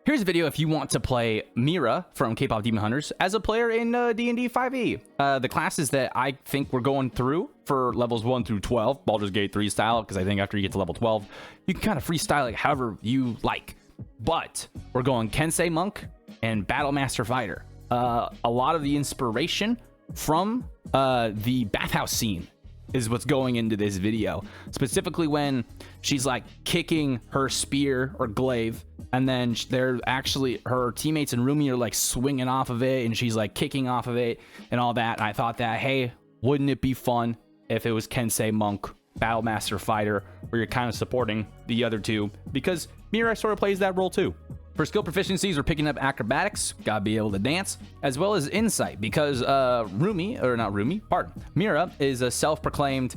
Here's a video if you want to play Mira from Kpop Demon Hunters as a player in D&D 5e. The classes that I think we're going through for levels 1 through 12, Baldur's Gate 3 style, because I think after you get to level 12, you can kind of freestyle it however you like. But we're going Kensei Monk and Battle Master Fighter. A lot of the inspiration from the bathhouse scene is what's going into this video, specifically when she's like kicking her spear or glaive, and then they're actually, her teammates and Rumi are like swinging off of it, and she's like kicking off of it and all that. And I thought that, hey, wouldn't it be fun if it was Kensei Monk, Battle Master Fighter, where you're kind of supporting the other two, because Mira sort of plays that role too. For skill proficiencies, we're picking up acrobatics, gotta be able to dance, as well as insight, because Mira is a self-proclaimed,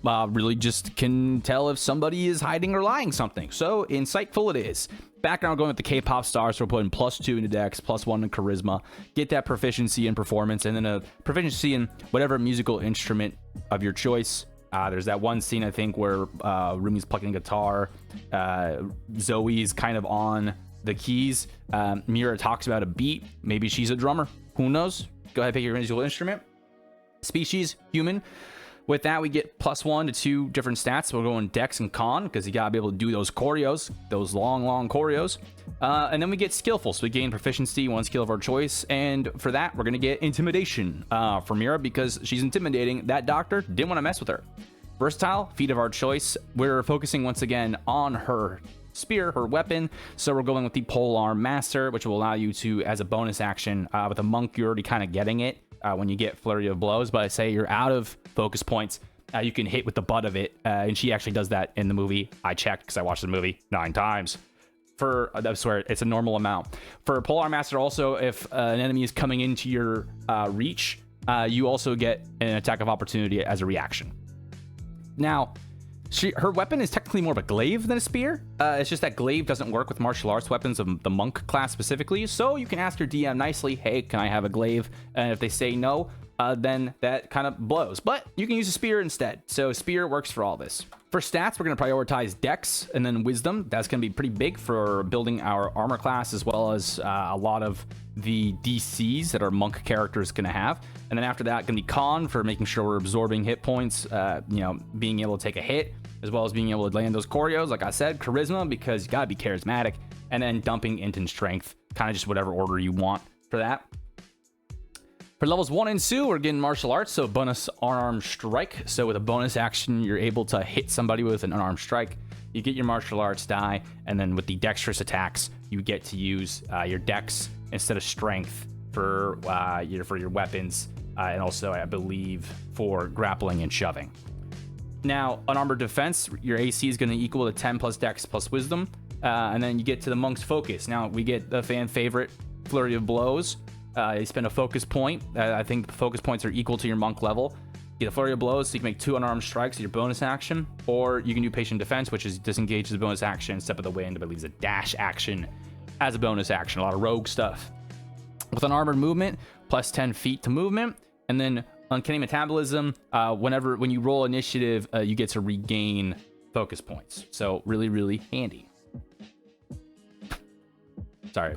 really just can tell if somebody is hiding or lying something. So insightful it is. Background, we're going with the K-pop stars, so we're putting +2 into dex, +1 in charisma, get that proficiency in performance, and then a proficiency in whatever musical instrument of your choice. There's that one scene, I think, where Rumi's plucking a guitar, Zoe's kind of on the keys, Mira talks about a beat, maybe she's a drummer, who knows? Go ahead, pick your musical instrument. Species, human. With that, we get +1 to 2 different stats. We're going dex and con, because you gotta be able to do those choreos, those long choreos. And then we get skillful, so we gain proficiency, 1 skill of our choice. And for that, we're gonna get intimidation for Mira, because she's intimidating. That doctor didn't want to mess with her. Versatile, feat of our choice. We're focusing once again on her spear, her weapon. So we're going with the polearm master, which will allow you to, as a bonus action, with a monk, you're already kind of getting it when you get flurry of blows. But I say you're out of focus points, you can hit with the butt of it, and she actually does that in the movie. I checked because I watched the movie 9 times. I swear it's a normal amount. For Polearm Master, also, if an enemy is coming into your reach, you also get an attack of opportunity as a reaction. Now, her weapon is technically more of a glaive than a spear. It's just that glaive doesn't work with martial arts weapons of the monk class specifically. So you can ask your DM nicely, hey, can I have a glaive? And if they say no, then that kind of blows. But you can use a spear instead. So spear works for all this. For stats, we're going to prioritize dex and then wisdom. That's going to be pretty big for building our armor class, as well as a lot of the DCs that our monk character is going to have. And then after that, going to be con for making sure we're absorbing hit points, being able to take a hit, as well as being able to land those choreos. Like I said, charisma, because you got to be charismatic. And then dumping int and strength, kind of just whatever order you want for that. For levels 1 and 2, we're getting martial arts, so bonus unarmed strike. So with a bonus action, you're able to hit somebody with an unarmed strike. You get your martial arts die, and then with the dexterous attacks, you get to use your dex instead of strength for your weapons, and also, I believe, for grappling and shoving. Now, unarmored defense, your AC is going to equal to 10 plus dex plus wisdom, and then you get to the monk's focus. Now, we get the fan favorite flurry of blows. You spend a focus point. I think the focus points are equal to your monk level. You get a flurry of blows, so you can make 2 unarmed strikes as your bonus action, or you can do patient defense, which is disengage as a bonus action, step of the wind, but leaves a dash action as a bonus action. A lot of rogue stuff. With unarmored movement, plus 10 feet to movement, and then uncanny metabolism. When you roll initiative, you get to regain focus points. So really handy. Sorry.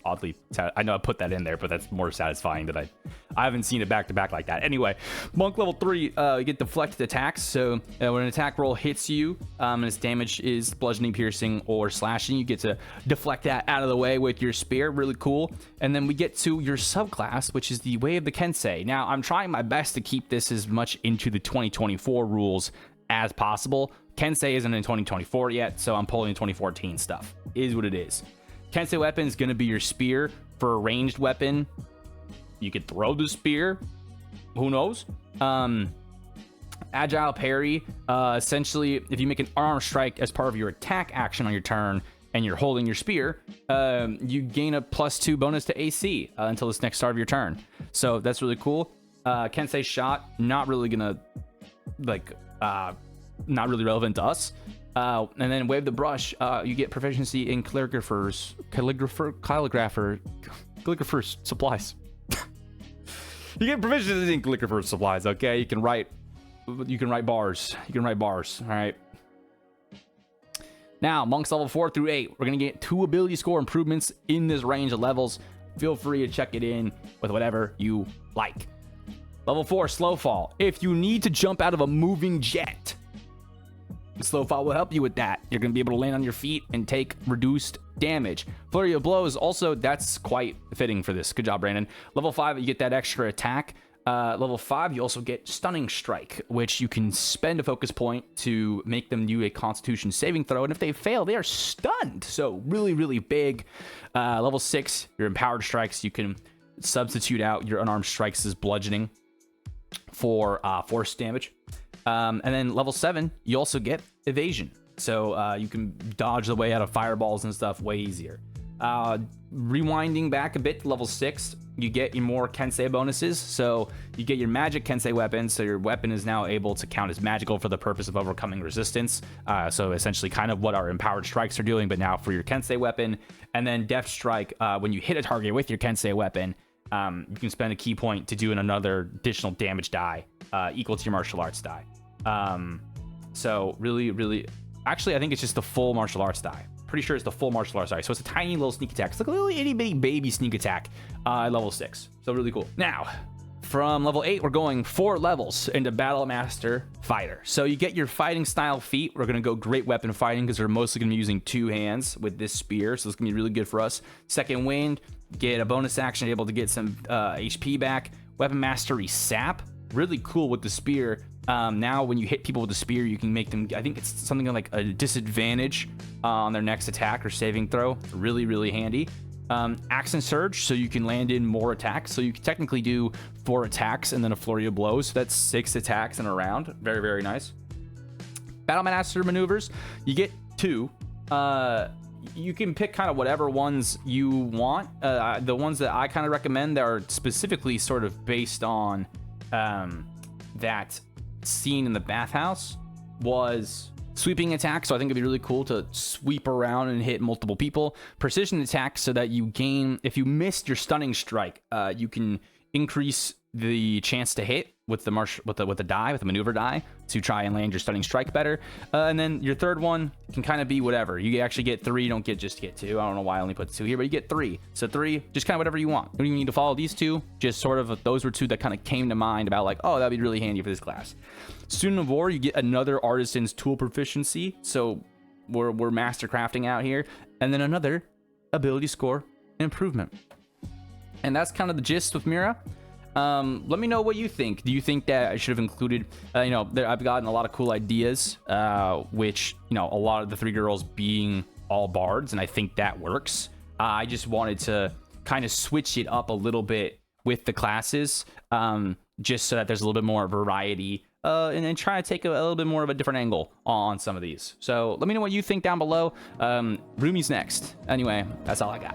Oddly, I know I put that in there, but that's more satisfying that I haven't seen it back to back like that. Anyway, monk level 3, you get deflected attacks. So when an attack roll hits you, and its damage is bludgeoning, piercing, or slashing, you get to deflect that out of the way with your spear. Really cool. And then we get to your subclass, which is the Way of the Kensei. Now, I'm trying my best to keep this as much into the 2024 rules as possible. Kensei isn't in 2024 yet, so I'm pulling 2014 stuff. Is what it is. Kensei weapon is going to be your spear. For a ranged weapon, you could throw the spear. Who knows? Agile parry. Essentially, if you make an unarmed strike as part of your attack action on your turn and you're holding your spear, you gain a +2 bonus to AC until this next start of your turn. So that's really cool. Kensei shot, not really going to, not really relevant to us. And then wave the brush, you get proficiency in calligrapher's supplies. You get proficiency in calligrapher's supplies. Okay, you can write bars. All right. Now, monks level 4 through 8, we're going to get 2 ability score improvements in this range of levels. Feel free to check it in with whatever you like. Level 4, slow fall. If you need to jump out of a moving jet, slow fall will help you with that. You're going to be able to land on your feet and take reduced damage. Flurry of blows, also, that's quite fitting for this. Good job, Brandon. Level 5, you get that extra attack. Level 5, you also get Stunning Strike, which you can spend a focus point to make them do a Constitution saving throw, and if they fail, they are stunned. So really, really big. Level 6, your Empowered Strikes, you can substitute out your Unarmed Strikes as bludgeoning for force damage. And then level 7, you also get Evasion. So you can dodge the way out of fireballs and stuff way easier. Rewinding back a bit to level 6, you get your more Kensei bonuses. So you get your magic Kensei weapon. So your weapon is now able to count as magical for the purpose of overcoming resistance. So essentially kind of what our Empowered Strikes are doing, but now for your Kensei weapon. And then Deft Strike, when you hit a target with your Kensei weapon, you can spend a key point to do another additional damage die equal to your martial arts die. So really, really... Actually, I think it's just the full martial arts die. Pretty sure it's the full martial arts die. So it's a tiny little sneak attack. It's like a little itty bitty baby sneak attack at level 6. So really cool. Now, from level 8, we're going 4 levels into Battle Master Fighter. So you get your fighting style feat. We're going to go great weapon fighting because we're mostly going to be using 2 hands with this spear. So it's going to be really good for us. Second wind, get a bonus action, able to get some HP back. Weapon Mastery Sap. Really cool with the spear. Now when you hit people with the spear, you can make them, I think it's something like a disadvantage on their next attack or saving throw. Really, really handy. Accent Surge, so you can land in more attacks. So you can technically do 4 attacks and then a flurry of blows. So that's 6 attacks in a round. Very, very nice. Battle Master Maneuvers, you get 2. You can pick kind of whatever ones you want. The ones that I kind of recommend that are specifically sort of based on that scene in the bathhouse was sweeping attack. So I think it'd be really cool to sweep around and hit multiple people. Precision attack, so that you gain, if you missed your Stunning Strike, you can increase the chance to hit with the maneuver die to try and land your Stunning Strike better. And then your third one can kind of be whatever. You actually get 3, you don't just get 2. I don't know why I only put 2 here, but you get 3. So 3, just kind of whatever you want. You don't even need to follow these 2. Just sort of, those were 2 that kind of came to mind about like, oh, that'd be really handy for this class. Student of War, you get another Artisan's Tool Proficiency. So we're master crafting out here. And then another ability score improvement. And that's kind of the gist with Mira. Let me know what you think. Do you think that I should have included, I've gotten a lot of cool ideas, which, a lot of the 3 girls being all bards, and I think that works. I just wanted to kind of switch it up a little bit with the classes, just so that there's a little bit more variety, and try to take a little bit more of a different angle on some of these. So let me know what you think down below. Rumi's next. Anyway, that's all I got.